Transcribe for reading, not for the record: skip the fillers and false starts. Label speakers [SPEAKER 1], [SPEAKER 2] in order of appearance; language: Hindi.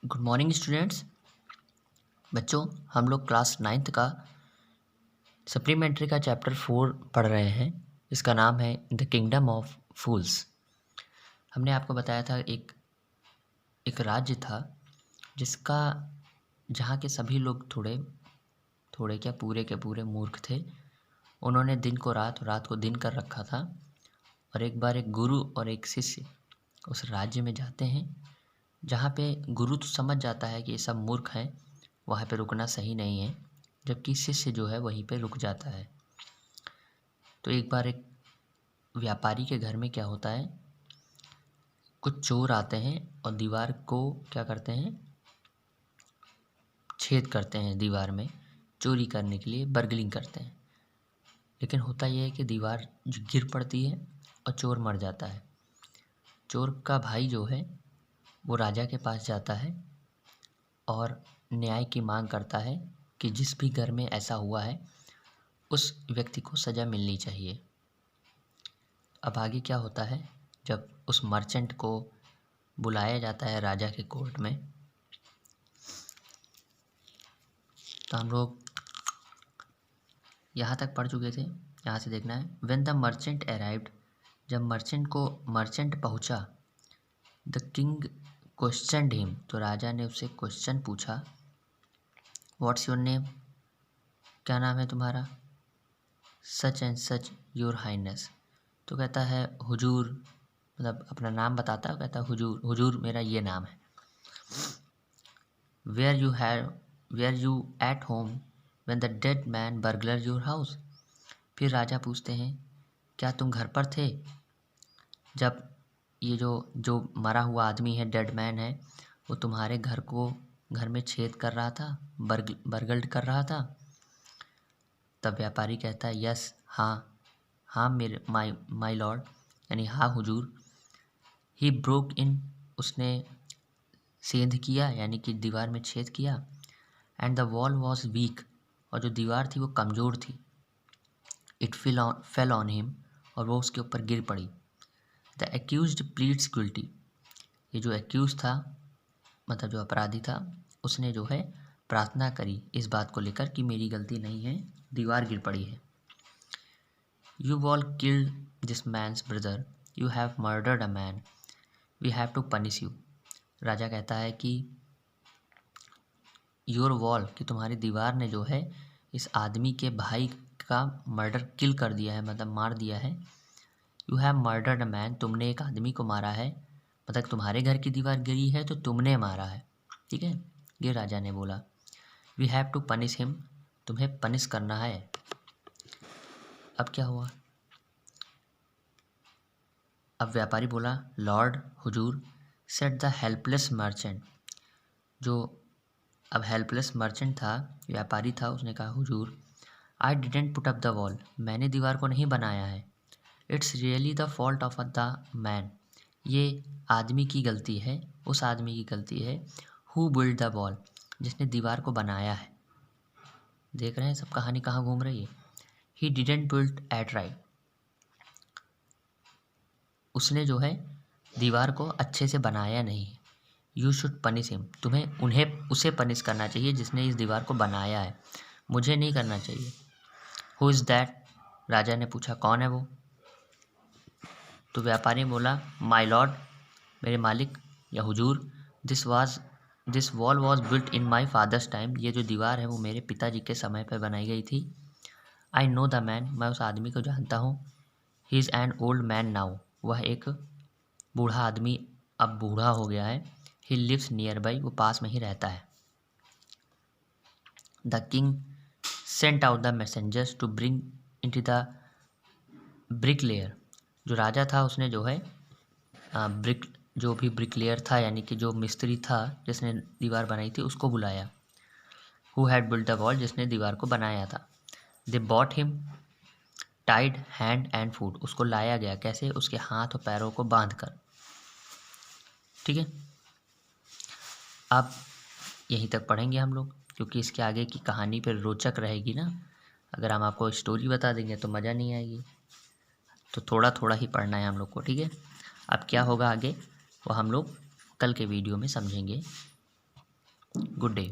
[SPEAKER 1] Good morning students. बच्चों, हम लोग क्लास 9th का सप्लीमेंट्री का चैप्टर 4 पढ़ रहे हैं। इसका नाम है द किंगडम ऑफ फूल्स। हमने आपको बताया था एक राज्य था जिसका जहाँ के सभी लोग थोड़े थोड़े क्या पूरे के पूरे मूर्ख थे। उन्होंने दिन को रात और रात को दिन कर रखा था। और एक बार एक गुरु और एक शिष्य उस राज्य में जाते हैं जहाँ पे गुरु तो समझ जाता है कि ये सब मूर्ख हैं, वहाँ पे रुकना सही नहीं है, जबकि शिष्य जो है वहीं पे रुक जाता है। तो एक बार एक व्यापारी के घर में क्या होता है, कुछ चोर आते हैं और दीवार को क्या करते हैं, छेद करते हैं। दीवार में चोरी करने के लिए बर्गलिंग करते हैं। लेकिन होता यह है कि दीवार जो गिर पड़ती है और चोर मर जाता है। चोर का भाई जो है वो राजा के पास जाता है और न्याय की मांग करता है कि जिस भी घर में ऐसा हुआ है उस व्यक्ति को सज़ा मिलनी चाहिए। अब आगे क्या होता है, जब उस मर्चेंट को बुलाया जाता है राजा के कोर्ट में, तो हम लोग यहाँ तक पढ़ चुके थे। यहाँ से देखना है, व्हेन द मर्चेंट अराइव्ड, जब मर्चेंट पहुँचा, द किंग क्वेश्चनड हिम, तो राजा ने उससे क्वेश्चन पूछा, व्हाट्स योर नेम, क्या नाम है तुम्हारा, such and such your highness, तो कहता है हुजूर, मतलब अपना नाम बताता है, कहता है हुजूर, हुजूर मेरा ये नाम है। Where you at home when the dead man burglar your house, फिर राजा पूछते हैं क्या तुम घर पर थे जब ये जो मरा हुआ आदमी है, डेड मैन है, वो तुम्हारे घर में छेद कर रहा था, बर्गल्ड कर रहा था। तब व्यापारी कहता है यस, हाँ हाँ मेरे माई लॉर्ड, यानी हाँ हुजूर। ही ब्रोक इन, उसने सेंध किया यानी कि दीवार में छेद किया। And the wall was weak, और जो दीवार थी वो कमज़ोर थी। इट फेल ऑन हिम, और वो उसके ऊपर गिर पड़ी। द एक्यूज्ड प्लीड्स गिल्टी, ये जो एक्यूज था, मतलब जो अपराधी था, उसने जो है प्रार्थना करी इस बात को लेकर कि मेरी गलती नहीं है, दीवार गिर पड़ी है। You all killed this man's brother, you have murdered a man, we have to punish you. राजा कहता है कि योर वॉल, कि तुम्हारी दीवार ने जो है इस आदमी के भाई का मर्डर किल कर दिया है, मतलब मार दिया है। You have murdered a man, तुमने एक आदमी को मारा है, मतलब तुम्हारे घर की दीवार गिरी है तो तुमने मारा है, ठीक है, ये राजा ने बोला। We have to punish him, तुम्हें पनिश करना है। अब क्या हुआ, अब व्यापारी बोला Lord Hazur, set the helpless merchant, जो अब हेल्पलेस मर्चेंट था, व्यापारी था, उसने कहा हुजूर I didn't put up the wall, मैंने दीवार को नहीं बनाया है। It's really the fault of the man, ये आदमी की गलती है, उस आदमी की गलती है, हु बिल्ड द वॉल, जिसने दीवार को बनाया है। देख रहे हैं सब कहानी कहाँ घूम रही है। He didn't build eight right, उसने जो है दीवार को अच्छे से बनाया नहीं। यू शुड पनिश हिम, उसे पनिश करना चाहिए जिसने इस दीवार को बनाया है, मुझे नहीं करना चाहिए। हु इज़ दैट, राजा ने पूछा कौन है वो। तो व्यापारी बोला माई लॉर्ड, मेरे मालिक या हुजूर, this wall was built in my father's time, ये जो दीवार है वो मेरे पिताजी के समय पर बनाई गई थी। आई नो द मैन, मैं उस आदमी को जानता हूँ। He is an old man now, वह एक बूढ़ा आदमी अब बूढ़ा हो गया है। ही लिव्स नियर बाई, वो पास में ही रहता है। The king sent out the messengers to bring into the bricklayer, जो राजा था उसने जो है जो भी ब्रिकलेयर था, यानी कि जो मिस्त्री था जिसने दीवार बनाई थी, उसको बुलाया। Who had built the wall, जिसने दीवार को बनाया था। They bought him, tied hand and foot, उसको लाया गया, कैसे, उसके हाथ और पैरों को बांध कर, ठीक है। अब यहीं तक पढ़ेंगे हम लोग, क्योंकि इसके आगे की कहानी फिर रोचक रहेगी ना। अगर हम आपको स्टोरी बता देंगे तो मज़ा नहीं आएगी, तो थोड़ा थोड़ा ही पढ़ना है हम लोग को, ठीक है। अब क्या होगा आगे वो हम लोग कल के वीडियो में समझेंगे। Good day.